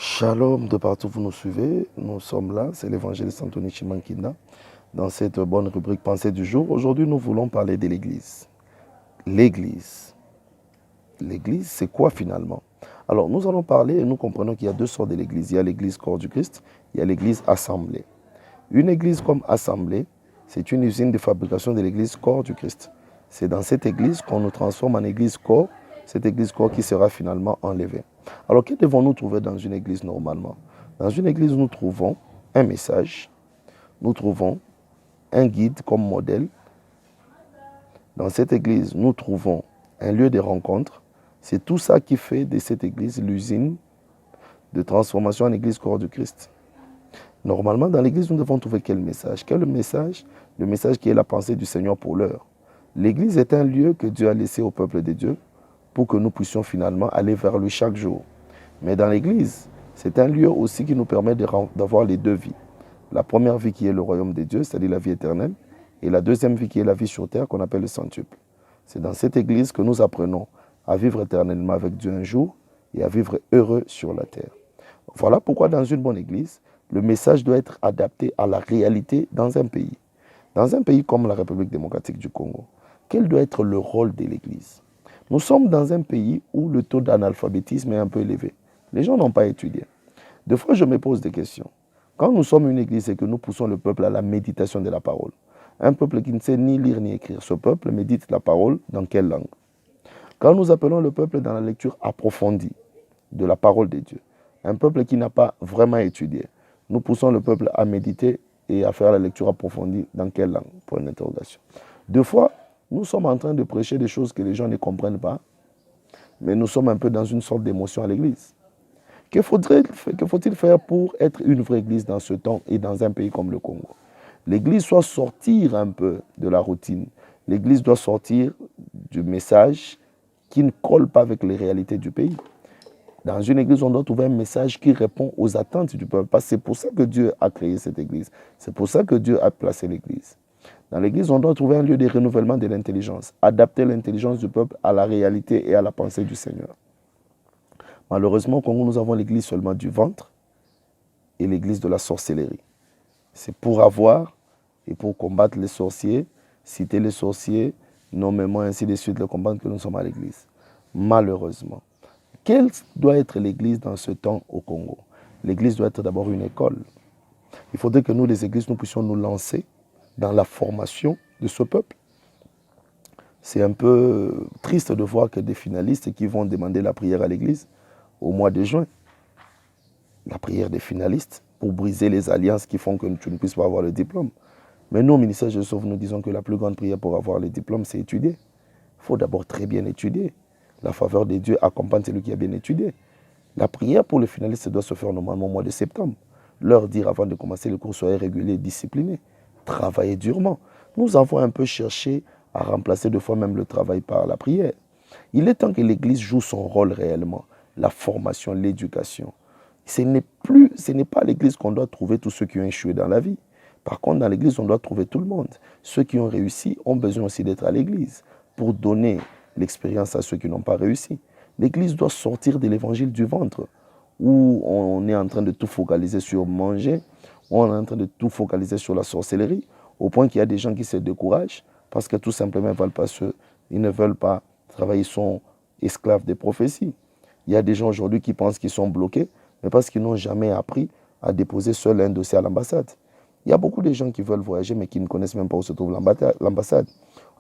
Shalom de partout où vous nous suivez, nous sommes là, c'est l'évangéliste Anthony Chimankina, dans cette bonne rubrique Pensée du jour. Aujourd'hui, nous voulons parler de l'Église. L'Église. L'Église, c'est quoi finalement? Alors, nous allons parler et nous comprenons qu'il y a deux sortes de l'Église. Il y a l'Église corps du Christ, il y a l'Église assemblée. Une Église comme assemblée, c'est une usine de fabrication de l'Église corps du Christ. C'est dans cette Église qu'on nous transforme en Église corps, cette Église corps qui sera finalement enlevée. Alors, que devons-nous trouver dans une Église normalement? Dans une Église, nous trouvons un message, nous trouvons un guide comme modèle. Dans cette Église, nous trouvons un lieu de rencontre. C'est tout ça qui fait de cette Église l'usine de transformation en Église corps du Christ. Normalement, dans l'Église, nous devons trouver quel message? Quel message? Le message qui est la pensée du Seigneur pour l'heure. L'Église est un lieu que Dieu a laissé au peuple de Dieu pour que nous puissions finalement aller vers lui chaque jour. Mais dans l'Église, c'est un lieu aussi qui nous permet d'avoir les deux vies. La première vie qui est le royaume de Dieu, c'est-à-dire la vie éternelle, et la deuxième vie qui est la vie sur terre qu'on appelle le centuple. C'est dans cette Église que nous apprenons à vivre éternellement avec Dieu un jour et à vivre heureux sur la terre. Voilà pourquoi dans une bonne Église, le message doit être adapté à la réalité dans un pays. Dans un pays comme la République démocratique du Congo, quel doit être le rôle de l'Église? Nous sommes dans un pays où le taux d'analphabétisme est un peu élevé. Les gens n'ont pas étudié. Des fois, je me pose des questions. Quand nous sommes une Église et que nous poussons le peuple à la méditation de la parole, un peuple qui ne sait ni lire ni écrire, ce peuple médite la parole dans quelle langue? Quand nous appelons le peuple dans la lecture approfondie de la parole de Dieu, un peuple qui n'a pas vraiment étudié, nous poussons le peuple à méditer et à faire la lecture approfondie dans quelle langue? Pour une interrogation. Deux fois, nous sommes en train de prêcher des choses que les gens ne comprennent pas, mais nous sommes un peu dans une sorte d'émotion à l'Église. Que faut-il faire pour être une vraie Église dans ce temps et dans un pays comme le Congo? L'Église doit sortir un peu de la routine. L'Église doit sortir du message qui ne colle pas avec les réalités du pays. Dans une Église, on doit trouver un message qui répond aux attentes du peuple. Parce que c'est pour ça que Dieu a créé cette Église. C'est pour ça que Dieu a placé l'Église. Dans l'Église, on doit trouver un lieu de renouvellement de l'intelligence. Adapter l'intelligence du peuple à la réalité et à la pensée du Seigneur. Malheureusement, au Congo, nous avons l'Église seulement du ventre et l'Église de la sorcellerie. C'est pour avoir et pour combattre les sorciers, citer les sorciers, nommément ainsi de suite, le combattre que nous sommes à l'Église. Malheureusement. Quelle doit être l'Église dans ce temps au Congo? L'Église doit être d'abord une école. Il faudrait que nous, les Églises, nous puissions nous lancer dans la formation de ce peuple. C'est un peu triste de voir que des finalistes qui vont demander la prière à l'Église au mois de juin. La prière des finalistes pour briser les alliances qui font que tu ne puisses pas avoir le diplôme. Mais nous, au ministère de Sauve, nous disons que la plus grande prière pour avoir le diplôme, c'est étudier. Il faut d'abord très bien étudier. La faveur de Dieu accompagne celui qui a bien étudié. La prière pour les finalistes doit se faire normalement au mois de septembre. Leur dire avant de commencer le cours, soyez réguliers, disciplinés. Travaillez durement. Nous avons un peu cherché à remplacer deux fois même le travail par la prière. Il est temps que l'Église joue son rôle réellement. La formation, l'éducation. Ce n'est pas à l'Église qu'on doit trouver tous ceux qui ont échoué dans la vie. Par contre, dans l'Église, on doit trouver tout le monde. Ceux qui ont réussi ont besoin aussi d'être à l'Église pour donner l'expérience à ceux qui n'ont pas réussi. L'Église doit sortir de l'évangile du ventre, où on est en train de tout focaliser sur manger, où on est en train de tout focaliser sur la sorcellerie, au point qu'il y a des gens qui se découragent parce que tout simplement ils ne veulent pas travailler, ils sont esclaves des prophéties. Il y a des gens aujourd'hui qui pensent qu'ils sont bloqués, mais parce qu'ils n'ont jamais appris à déposer seul un dossier à l'ambassade. Il y a beaucoup de gens qui veulent voyager, mais qui ne connaissent même pas où se trouve l'ambassade.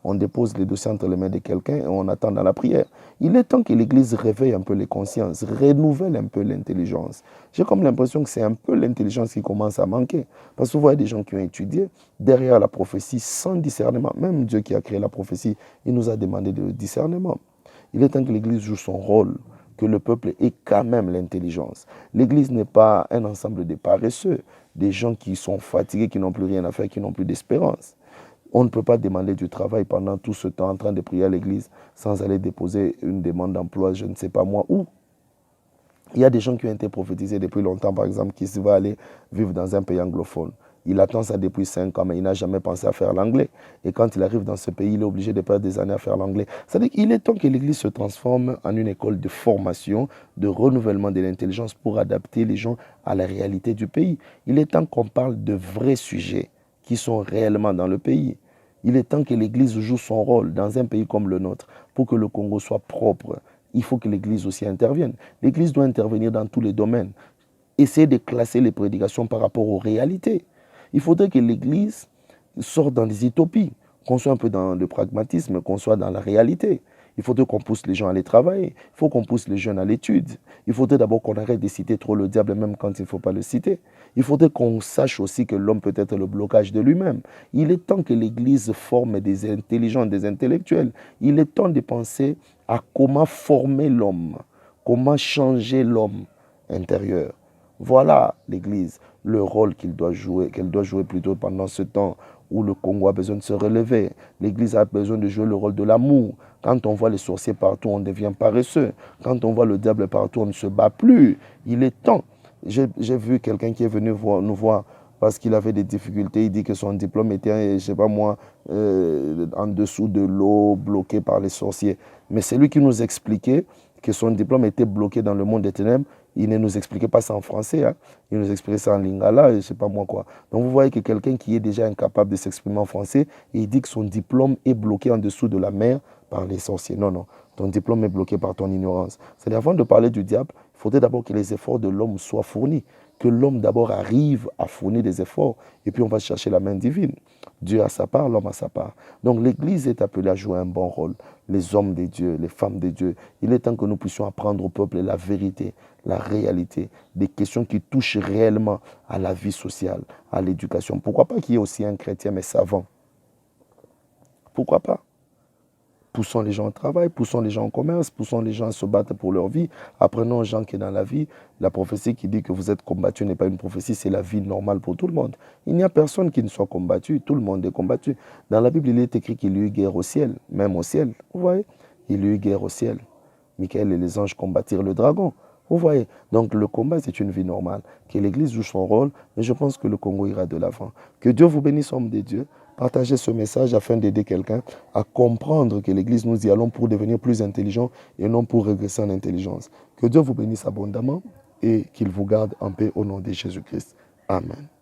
On dépose les dossiers entre les mains de quelqu'un et on attend dans la prière. Il est temps que l'Église réveille un peu les consciences, renouvelle un peu l'intelligence. J'ai comme l'impression que c'est un peu l'intelligence qui commence à manquer. Parce que vous voyez des gens qui ont étudié derrière la prophétie sans discernement. Même Dieu qui a créé la prophétie, il nous a demandé de discernement. Il est temps que l'Église joue son rôle, que le peuple ait quand même l'intelligence. L'Église n'est pas un ensemble de paresseux, des gens qui sont fatigués, qui n'ont plus rien à faire, qui n'ont plus d'espérance. On ne peut pas demander du travail pendant tout ce temps en train de prier à l'église sans aller déposer une demande d'emploi, je ne sais pas moi où. Il y a des gens qui ont été prophétisés depuis longtemps, par exemple, qui vont aller vivre dans un pays anglophone. il attend ça depuis 5 ans, mais il n'a jamais pensé à faire l'anglais. Et quand il arrive dans ce pays, il est obligé de perdre des années à faire l'anglais. C'est-à-dire qu'il est temps que l'Église se transforme en une école de formation, de renouvellement de l'intelligence pour adapter les gens à la réalité du pays. Il est temps qu'on parle de vrais sujets qui sont réellement dans le pays. Il est temps que l'Église joue son rôle dans un pays comme le nôtre pour que le Congo soit propre. Il faut que l'Église aussi intervienne. L'Église doit intervenir dans tous les domaines. Essayer de classer les prédications par rapport aux réalités. Il faudrait que l'Église sorte dans les utopies, qu'on soit un peu dans le pragmatisme, qu'on soit dans la réalité. Il faudrait qu'on pousse les gens à aller travailler. Il faut qu'on pousse les jeunes à l'étude. Il faudrait d'abord qu'on arrête de citer trop le diable, même quand il ne faut pas le citer. Il faudrait qu'on sache aussi que l'homme peut être le blocage de lui-même. Il est temps que l'Église forme des intelligents, des intellectuels. Il est temps de penser à comment former l'homme, comment changer l'homme intérieur. Voilà l'Église, le rôle qu'elle doit jouer plutôt pendant ce temps où le Congo a besoin de se relever. L'Église a besoin de jouer le rôle de l'amour. Quand on voit les sorciers partout, on devient paresseux. Quand on voit le diable partout, on ne se bat plus. Il est temps. J'ai vu quelqu'un qui est venu nous voir parce qu'il avait des difficultés. Il dit que son diplôme était, je ne sais pas moi, en dessous de l'eau, bloqué par les sorciers. Mais c'est lui qui nous expliquait que son diplôme était bloqué dans le monde des ténèbres. Il ne nous expliquait pas ça en français, hein. Il nous expliquait ça en lingala, je ne sais pas moi quoi. Donc vous voyez que quelqu'un qui est déjà incapable de s'exprimer en français, il dit que son diplôme est bloqué en dessous de la mer par les sorciers. Non, non, ton diplôme est bloqué par ton ignorance. C'est-à-dire avant de parler du diable, il faudrait d'abord que les efforts de l'homme soient fournis, que l'homme d'abord arrive à fournir des efforts, et puis on va chercher la main divine. Dieu a sa part, l'homme a sa part. Donc l'Église est appelée à jouer un bon rôle. Les hommes de Dieu, les femmes de Dieu, il est temps que nous puissions apprendre au peuple la vérité, la réalité, des questions qui touchent réellement à la vie sociale, à l'éducation. Pourquoi pas qu'il y ait aussi un chrétien mais savant? Pourquoi pas? Poussons les gens au travail, poussons les gens au commerce, poussons les gens à se battre pour leur vie. Apprenons aux gens qui dans la vie, la prophétie qui dit que vous êtes combattu n'est pas une prophétie, c'est la vie normale pour tout le monde. Il n'y a personne qui ne soit combattu, tout le monde est combattu. Dans la Bible, il est écrit qu'il y a eu guerre au ciel, même au ciel. Vous voyez? Il y a eu guerre au ciel. Michael et les anges combattirent le dragon. Vous voyez? Donc le combat, c'est une vie normale. Que l'Église joue son rôle, et je pense que le Congo ira de l'avant. Que Dieu vous bénisse, homme de Dieu. Partagez ce message afin d'aider quelqu'un à comprendre que l'Église, nous y allons pour devenir plus intelligents et non pour régresser en intelligence. Que Dieu vous bénisse abondamment et qu'il vous garde en paix au nom de Jésus-Christ. Amen.